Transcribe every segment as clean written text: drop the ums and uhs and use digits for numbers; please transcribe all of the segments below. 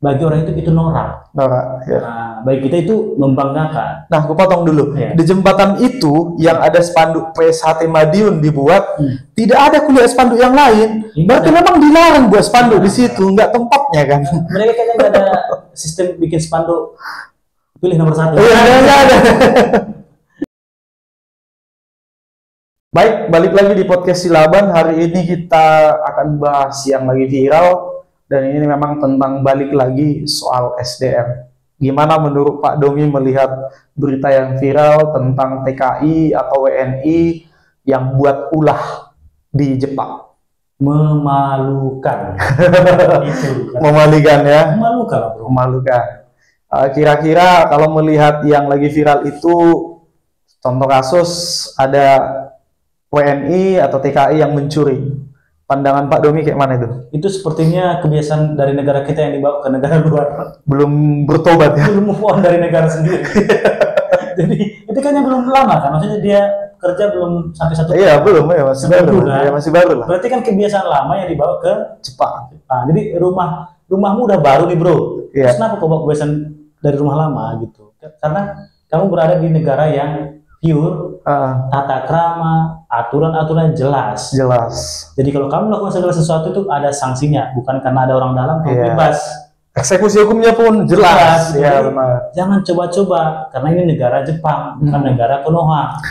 bagi orang itu norak. Norak, ya. Nah, bagi kita itu membanggakan. Nah, aku potong dulu. Ya. Di jembatan itu yang ada spanduk PSHT Madiun dibuat, tidak ada kuliah spanduk yang lain. Berarti memang dilarang buat spanduk di situ, nggak tempatnya kan? Mereka kayaknya nggak ada sistem bikin spanduk pilih nomor 1. Iya, nggak ada. Baik, balik lagi di podcast Silaban. Hari ini kita akan bahas yang lagi viral. Dan ini memang tentang balik lagi soal SDM. Gimana menurut Pak Domi melihat berita yang viral tentang TKI atau WNI yang buat ulah di Jepang? Memalukan. Itu kan. Memalukan ya? Memalukan, bro. Memalukan. Kira-kira kalau melihat yang lagi viral itu, contoh kasus ada WNI atau TKI yang mencuri. Pandangan Pak Domi kayak mana itu? Itu sepertinya kebiasaan dari negara kita yang dibawa ke negara luar. Belum bertobat ya? Belum move on dari negara sendiri. Jadi itu kan yang belum lama kan? Maksudnya dia kerja belum sampai 1 tahun. Iya, belum ya, masih baru. Kan? Ya, masih baru lah. Berarti kan kebiasaan lama yang dibawa ke Jepang. Nah, jadi rumahmu udah baru nih, bro. Iya. Terus kenapa kau bawa kebiasaan dari rumah lama gitu? Karena kamu berada di negara yang pure, tata krama, aturan-aturan jelas. Jadi kalau kamu melakukan segala sesuatu itu ada sanksinya, bukan karena ada orang dalam kamu bebas. Eksekusi hukumnya pun jelas. Ya, benar. Jangan coba-coba karena ini negara Jepang, bukan negara Konoha.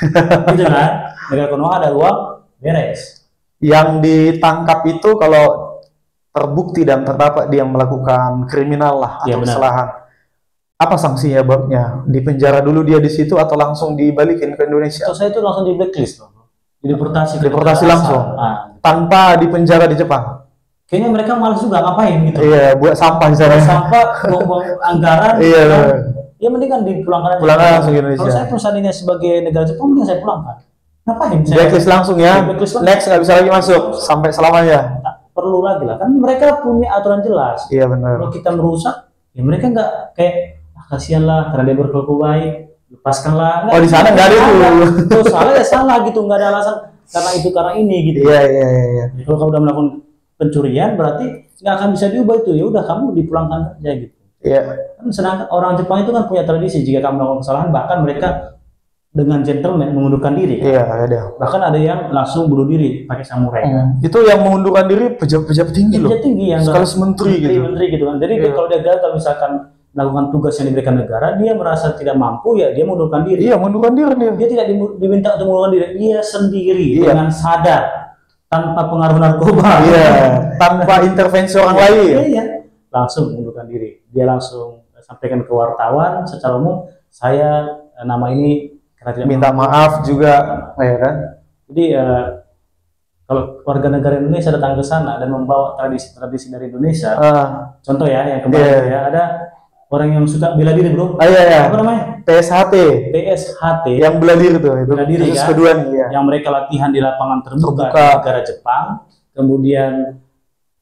Gitu kan? Negara Konoha ada uang beres. Yang ditangkap itu kalau terbukti dan terdapat dia melakukan kriminal lah atau kesalahan. Apa sanksinya babnya? Dipenjara dulu dia di situ atau langsung dibalikin ke Indonesia? Kalau saya itu langsung di blacklist, bro. Deportasi langsung. Tanpa dipenjara di Jepang. Kayaknya mereka malas juga ngapain gitu. Iya, buat sampah di sana. Sampah, buang anggaran. Iya. Kan? Ya mending kan dipulangkan aja. Pulangkan langsung ke Indonesia. Kalau saya perusahaannya sebagai negara Jepang, mending saya pulangkan. Ngapain? Blacklist langsung ya. Next nggak bisa lagi masuk sampai selamanya. Tak perlu lagi lah. Kan mereka punya aturan jelas. Iya benar. Kalau kita merusak, ya mereka nggak kayak kasihanlah karena dia berkelaku baik, lepaskanlah. Oh, di sana nggak ada itu. Terus salah ya salah gitu, nggak ada alasan karena itu karena ini gitu. Iya. Kalau kamu udah melakukan pencurian berarti nggak akan bisa diubah itu. Ya udah kamu dipulangkan aja gitu. Iya. Kan sedangkan orang Jepang itu kan punya tradisi, jika kamu melakukan kesalahan bahkan mereka dengan gentleman mengundurkan diri. Iya, ada. Bahkan ada yang langsung bunuh diri pakai samurai. Itu yang mengundurkan diri pejabat tinggi loh. Pejabat tinggi yang sekali menteri gitu. Menteri gitu kan. Jadi kalau dia gagal misalkan melakukan tugas yang diberikan negara, dia merasa tidak mampu, ya dia mundurkan diri. Iya, mundurkan diri dia. Dia tidak diminta untuk mundurkan diri, dia sendiri dengan sadar, tanpa pengaruh narkoba. Iya, tanpa intervensi orang lain. Iya, langsung mundurkan diri. Dia langsung sampaikan ke wartawan secara umum, saya nama ini karena tidak minta maaf juga, ya kan? Jadi kalau warga negara Indonesia datang ke sana dan membawa tradisi-tradisi dari Indonesia, contoh ya yang kemarin ya ada orang yang suka bela diri, bro. Iya. Apa namanya? PSHT. Yang bela diri tuh, itu. Bela diri kan? Kedua nih, ya. Yang mereka latihan di lapangan terbuka di negara Jepang, kemudian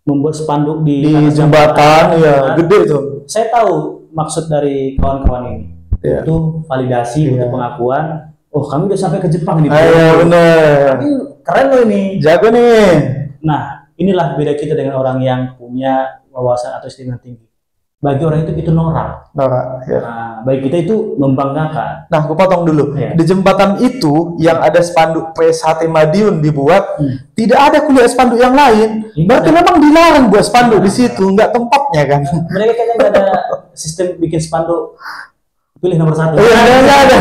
membuat spanduk di jembatan, ya, gede tuh. Saya tahu maksud dari kawan-kawan ini. Ya. Itu validasi untuk pengakuan. Oh, kami udah sampai ke Jepang nih. Iya, bener. Tapi keren loh ini. Jago nih. Nah, inilah beda kita dengan orang yang punya wawasan atau istimewa tinggi. Bagi orang itu norak. Ya. Nah, bagi kita itu membanggakan. Nah, aku potong dulu. Ya. Di jembatan itu yang ada spanduk PSHT Madiun dibuat, tidak ada kuliah spanduk yang lain. Berarti memang dilarang buat spanduk di situ, nggak tempatnya kan? Mereka kayaknya nggak ada sistem bikin spanduk pilih nomor 1. Iya, nggak ada.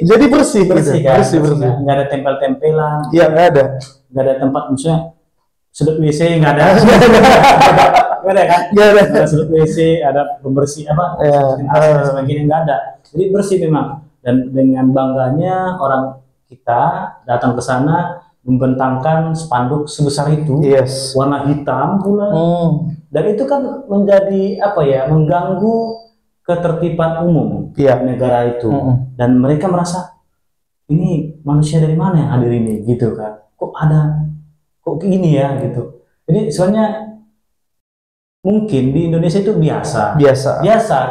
Jadi bersih kan? bersih. Nggak ada tempel-tempelan. Iya, nggak ada. Nggak ada tempat, maksudnya sudut WC nggak ada. Nggak ada kan? Nggak ada. Ada sudut WC, ada pembersih apa? Sebagainya nggak ada. Jadi bersih memang. Dan dengan bangganya orang kita datang ke sana membentangkan spanduk sebesar itu, warna hitam pula. Dan itu kan menjadi apa ya? Mengganggu ketertiban umum di negara itu. Dan mereka merasa ini manusia dari mana yang hadir ini gitu kan? Kok gini ya gitu. Jadi sebenarnya mungkin di Indonesia itu biasa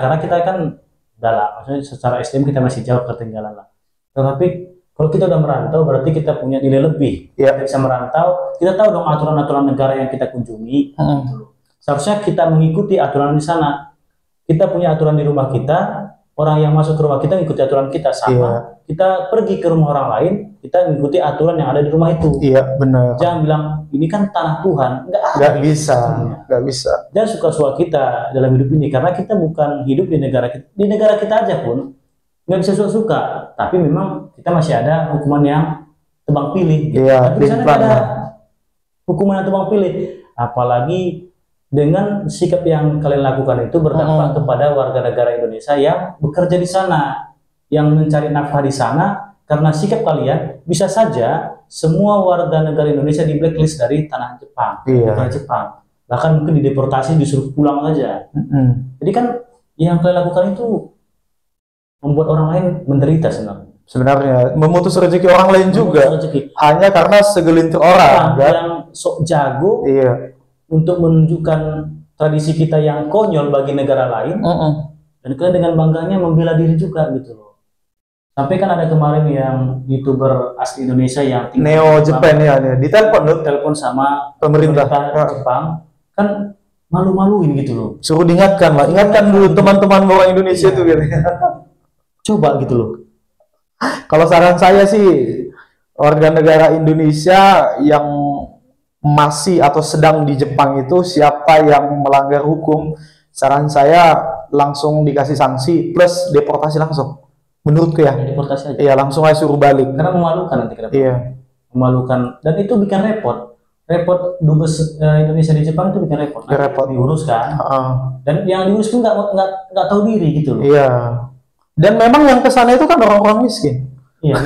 karena kita kan maksudnya secara SDM kita masih jauh ketinggalan lah. Tetapi kalau kita udah merantau berarti kita punya nilai lebih. Kita bisa merantau, kita tahu dong aturan-aturan negara yang kita kunjungi. Seharusnya kita mengikuti aturan di sana. Kita punya aturan di rumah kita, orang yang masuk ke rumah kita mengikuti aturan kita sama. Kita pergi ke rumah orang lain, kita mengikuti aturan yang ada di rumah itu. Iya, benar. Jangan bilang ini kan tanah Tuhan. Nggak bisa, nggak bisa. Jangan suka-suka kita dalam hidup ini, karena kita bukan hidup di negara kita. Di negara kita aja pun nggak bisa suka-suka, tapi memang kita masih ada hukuman yang tebang pilih. Iya, tapi di sana ada hukuman yang tebang pilih. Apalagi dengan sikap yang kalian lakukan itu berdampak kepada warga negara Indonesia yang bekerja di sana, yang mencari nafkah di sana. Karena sikap kalian, bisa saja semua warga negara Indonesia di blacklist dari tanah Jepang, negara Jepang. Bahkan mungkin dideportasi, disuruh pulang saja. Jadi kan yang kalian lakukan itu membuat orang lain menderita sebenarnya. Sebenarnya memutus rezeki orang lain juga. Hanya karena segelintir orang yang sok jago untuk menunjukkan tradisi kita yang konyol bagi negara lain. Dan kalian dengan bangganya membela diri juga gitu loh. Sampai kan ada kemarin yang YouTuber asli Indonesia yang Neo Japan ya, ditelepon sama pemerintah Jepang, kan malu-maluin gitu loh. Suruh diingatkan lah, ingatkan dulu teman-teman orang Indonesia itu gitu. Coba gitu loh. Kalau saran saya sih, warga negara Indonesia yang masih atau sedang di Jepang itu, siapa yang melanggar hukum, saran saya langsung dikasih sanksi plus deportasi langsung. Menurutku ya, deportasi aja. Iya, langsung aja suruh balik. Karena memalukan nanti ke depan. Iya. Memalukan, dan itu bikin repot. Repot dubes Indonesia di Jepang itu bikin repot. Repot. Diurus kan. Dan yang diurus itu nggak tahu diri gitu loh. Iya. Dan memang yang kesana itu kan orang-orang miskin. Iya.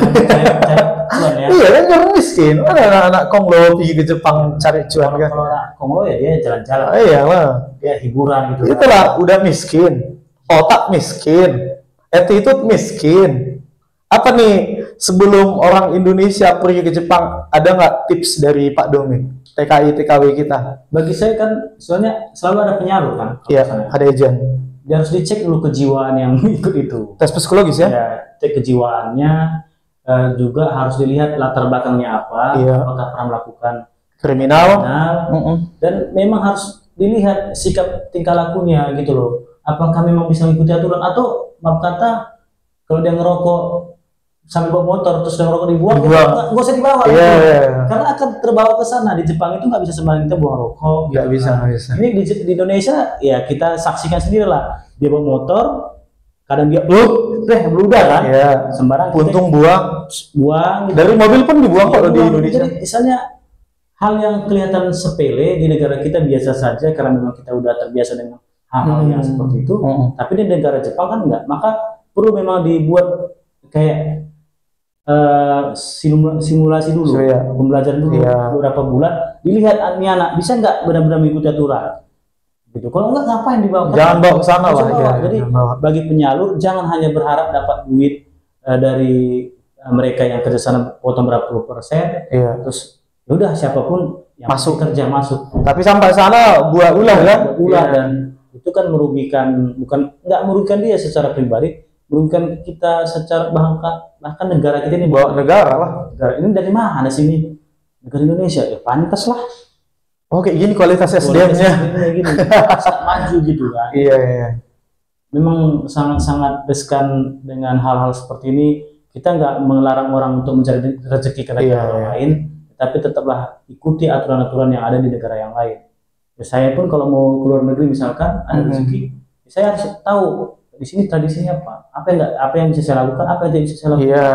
Cuan ya. Iya kan orang miskin. Ada anak-anak Konglo pergi ke Jepang cari cuan kan. Kalau anak Konglo ya dia jalan-jalan. Iya lah. Ya hiburan gitu. Itulah udah miskin, otak miskin. Attitude miskin. Apa nih sebelum orang Indonesia pergi ke Jepang, ada nggak tips dari Pak Domi, TKI TKW kita? Bagi saya kan, soalnya selalu ada penyalur kan. Iya, ada agent. Dia harus dicek dulu kejiwaan yang ikut itu. Tes psikologis ya? Ya, cek kejiwaannya, juga harus dilihat latar belakangnya apa, apakah pernah melakukan kriminal. Dan memang harus dilihat sikap tingkah lakunya gitu loh. Apakah memang bisa mengikuti aturan, atau maaf kata kalau dia ngerokok sambil bawa motor terus dia ngerokok dibuang, nggak usah dibawa. Karena akan terbawa ke sana. Di Jepang itu nggak bisa sembarangan kita buang rokok. Nggak bisa. Ini di Indonesia ya kita saksikan sendiri lah. Dia bawa motor, kadang dia meludah kan. Sembarang. Puntung buang. Gitu. Dari mobil pun dibuang kalau di Indonesia. Jadi misalnya hal yang kelihatan sepele di negara kita biasa saja karena memang kita udah terbiasa dengan hal-hal yang seperti itu, tapi di negara Jepang kan enggak. Maka perlu memang dibuat kayak simulasi dulu, pembelajaran dulu beberapa bulan, dilihat ini anak bisa nggak benar-benar mengikuti aturan. Gitu. Kalau enggak ngapain dibawa? Jangan bawa ke sana lah. Jadi bagi penyalur jangan hanya berharap dapat duit dari mereka yang kerja sana potong berapa %, terus udah siapapun yang masuk kerja masuk. Tapi sampai sana buat ulah kan? Dan itu kan merugikan, nggak merugikan dia secara pribadi, merugikan kita secara bahkan negara kita ini. Bawa negara lah. Negara ini dari mana sih ini? Negara Indonesia ya pantas lah. Oh kayak gini kualitas SDM-nya. Gini, maju gitu kan. Iya. Memang sangat-sangat riskan dengan hal-hal seperti ini. Kita nggak melarang orang untuk mencari rezeki ke negara lain, tapi tetaplah ikuti aturan-aturan yang ada di negara yang lain. Ya, saya pun kalau mau keluar negeri misalkan ada rezeki, saya harus tahu di sini tradisinya apa yang bisa saya lakukan, apa yang tidak bisa saya lakukan. Iya,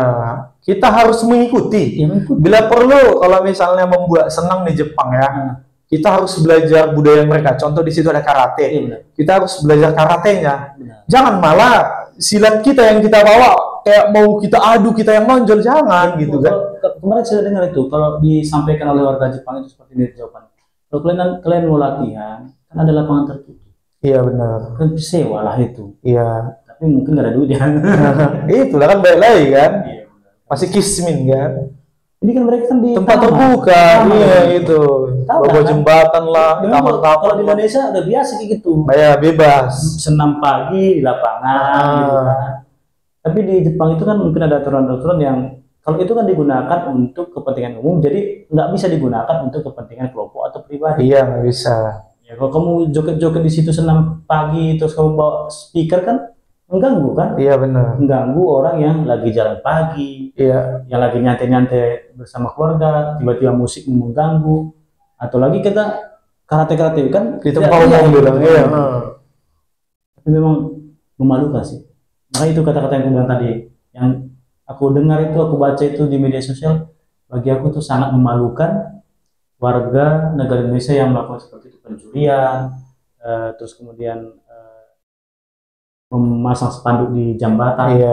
kita harus mengikuti. Bila perlu, kalau misalnya membuat senang di Jepang ya, kita harus belajar budaya mereka. Contoh di situ ada karate, kita harus belajar karatenya. Jangan malah silat kita yang kita bawa kayak mau kita adu, kita yang nonjol, jangan gitu kan. Kemarin saya dengar itu kalau disampaikan oleh warga Jepang itu seperti ini jawabannya. Kalau kalian mau latihan, kan ada lapangan tertutup. Iya benar. Kan sewa lah itu. Iya. Tapi mungkin nggak ada duitnya. Itulah kan baik lagi kan. Iya, masih kismin kan. Ini kan mereka kan di tempat terbuka, itu. Bawa jembatan lah, di taman-taman. Kalau di Indonesia udah biasa kayak gitu. Bayar bebas. Senam pagi di lapangan. Gitu kan. Tapi di Jepang itu kan mungkin ada aturan-aturan yang kalau itu kan digunakan untuk kepentingan umum, jadi nggak bisa digunakan untuk kepentingan kelompok atau pribadi. Iya, nggak bisa. Ya kalau kamu joget-joget di situ senam pagi terus kamu bawa speaker kan mengganggu kan? Iya benar. Mengganggu orang yang lagi jalan pagi, Iya. yang lagi nyantai-nyantai bersama keluarga, tiba-tiba musik mengganggu, atau lagi kita karate kan Di tempat umum bilang, iya. Tapi memang memalukan sih. Nah itu kata-kata yang aku bilang tadi, yang aku dengar itu, aku baca itu di media sosial, bagi aku itu sangat memalukan warga negara Indonesia yang melakukan seperti itu, pencurian, terus kemudian memasang spanduk di jambatan. Iya.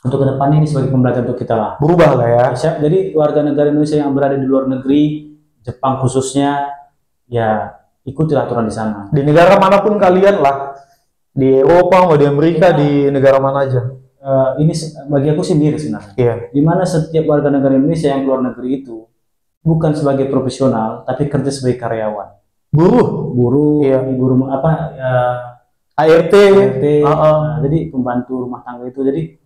Untuk kedepannya ini sebagai pembelajaran untuk kita lah. Berubah lah ya. Jadi warga negara Indonesia yang berada di luar negeri, Jepang khususnya, ya ikutilah aturan di sana. Di negara manapun kalian lah, di Eropa mau di Amerika, di negara mana aja. Ini bagi aku sih miris sebenarnya. Iya. Dimana setiap warga negara Indonesia yang keluar negeri itu bukan sebagai profesional, tapi kerja sebagai karyawan. Buruh, iya. Buruh apa? ART. Jadi pembantu rumah tangga itu. Jadi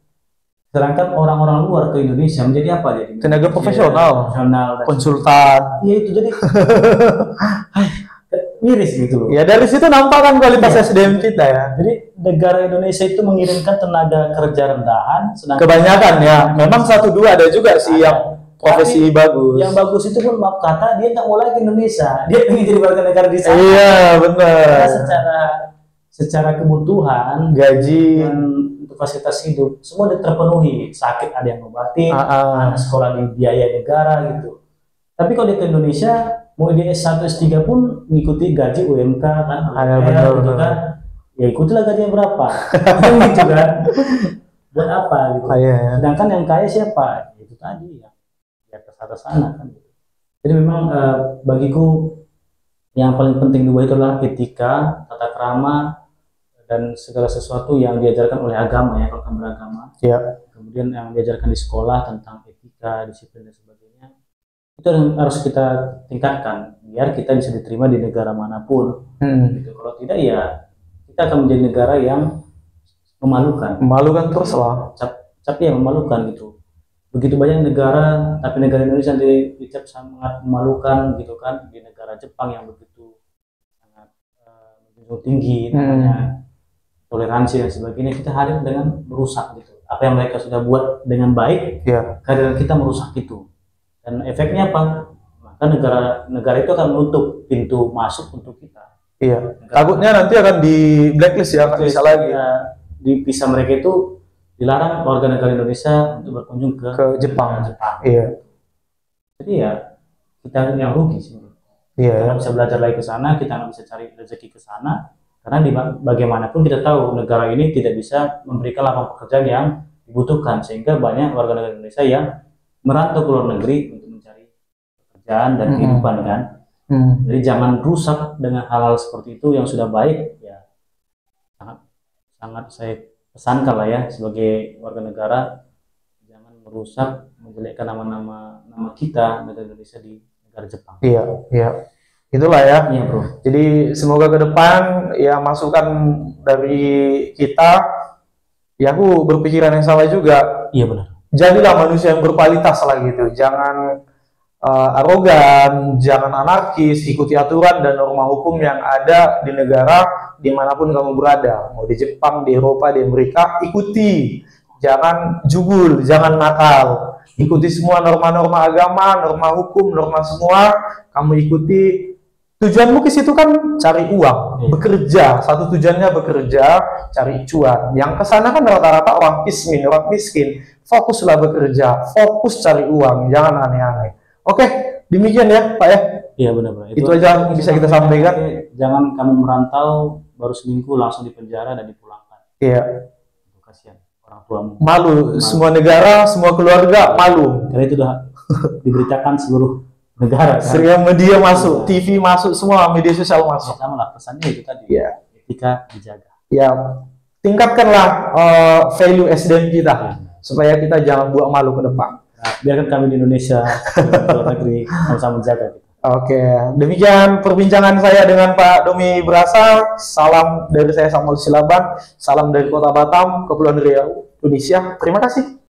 sedangkan orang-orang luar ke Indonesia menjadi apa jadi? Tenaga profesional, konsultan. Iya itu jadi miris gitu loh. Ya dari situ nampak kan kualitas SDM kita ya. Jadi negara Indonesia itu mengirimkan tenaga kerja rendahan, sedangkan kebanyakan ya. Memang 1-2 ada juga sih yang profesi bagus. Yang bagus itu pun maaf kata dia nggak mau lagi ke Indonesia, dia pengen jadi warga negara di sana. Iya benar. Karena secara kebutuhan gaji dan untuk fasilitas hidup semua udah terpenuhi, sakit ada yang ngobatin, anak sekolah dibiayai negara gitu. Tapi kalau dia ke Indonesia mau dia S1 S3 pun ngikuti gaji UMK kan, gitu kan, ya ikutilah gajinya berapa, gitu kan, buat apa gitu. Sedangkan yang kaya siapa? Itu tadi ya ke sana kan. Jadi memang bagiku yang paling penting di itu adalah etika, tata krama, dan segala sesuatu yang diajarkan oleh agama ya, kalau kamu beragama. Ya. Kemudian yang diajarkan di sekolah tentang etika, disiplin dan sebagainya, itu harus kita tingkatkan biar kita bisa diterima di negara manapun. Gitu. Kalau tidak ya kita akan menjadi negara yang memalukan. Memalukan terus lah. Tapi ya memalukan gitu. Begitu banyak negara, tapi negara Indonesia dicap sangat memalukan gitu kan, di negara Jepang yang begitu sangat tinggi namanya toleransi dan sebagainya, kita hadir dengan merusak gitu. Apa yang mereka sudah buat dengan baik, kehadiran kita merusak itu. Dan efeknya apa? Maka negara itu akan menutup pintu masuk untuk kita. Iya. Takutnya nanti akan di blacklist ya, akan bisa lagi. Di visa mereka itu dilarang warga negara Indonesia untuk berkunjung ke Jepang. Iya. Jadi ya kita yang rugi sih. Iya. Kita nggak bisa belajar lagi ke sana, kita nggak bisa cari rezeki ke sana, karena bagaimanapun kita tahu negara ini tidak bisa memberikan lapangan pekerjaan yang dibutuhkan, sehingga banyak warga negara Indonesia yang merantau ke luar negeri untuk mencari pekerjaan dan kehidupan kan. Jadi jangan rusak dengan hal-hal seperti itu yang sudah baik ya. Sangat saya pesankan lah ya sebagai warga negara, jangan merusak, menjelekkan nama kita negara Indonesia di negara Jepang. Iya. Itulah ya. Iya, Bro. Jadi semoga ke depan ya masukan dari kita, ya aku berpikiran yang sama juga. Iya benar. Jadilah manusia yang berkualitas lah gitu. Jangan arogan, jangan anarkis, ikuti aturan dan norma hukum yang ada di negara dimanapun kamu berada. Mau di Jepang, di Eropa, di Amerika, ikuti. Jangan jugul, jangan nakal. Ikuti semua norma-norma agama, norma hukum, norma semua. Kamu ikuti. Tujuanmu ke situ kan cari uang, bekerja. Satu tujuannya bekerja, cari cuan. Yang kesana kan rata-rata orang miskin. Fokuslah bekerja, fokus cari uang, jangan aneh-aneh. Oke, demikian ya Pak ya. Iya benar-benar. Itu aja bisa kita sampaikan. Jangan kamu merantau baru seminggu langsung dipenjara dan dipulangkan. Iya. Kasihan orang tuamu. Malu. Semua negara, semua keluarga malu. Karena itu udah diberitakan seluruh negara. Sering media masuk, TV masuk, semua media sosial masuk. Sama lah pesannya itu tadi. Iya. Etika dijaga. Ya, tingkatkanlah value SDM kita supaya kita jangan buat malu ke depan. Nah, biarkan kami di Indonesia, di luar negeri, sama-sama menjaga kita. Oke, demikian perbincangan saya dengan Pak Domi Brasa. Salam dari saya Samuel Silaban, salam dari Kota Batam, Kepulauan Riau, Indonesia. Terima kasih.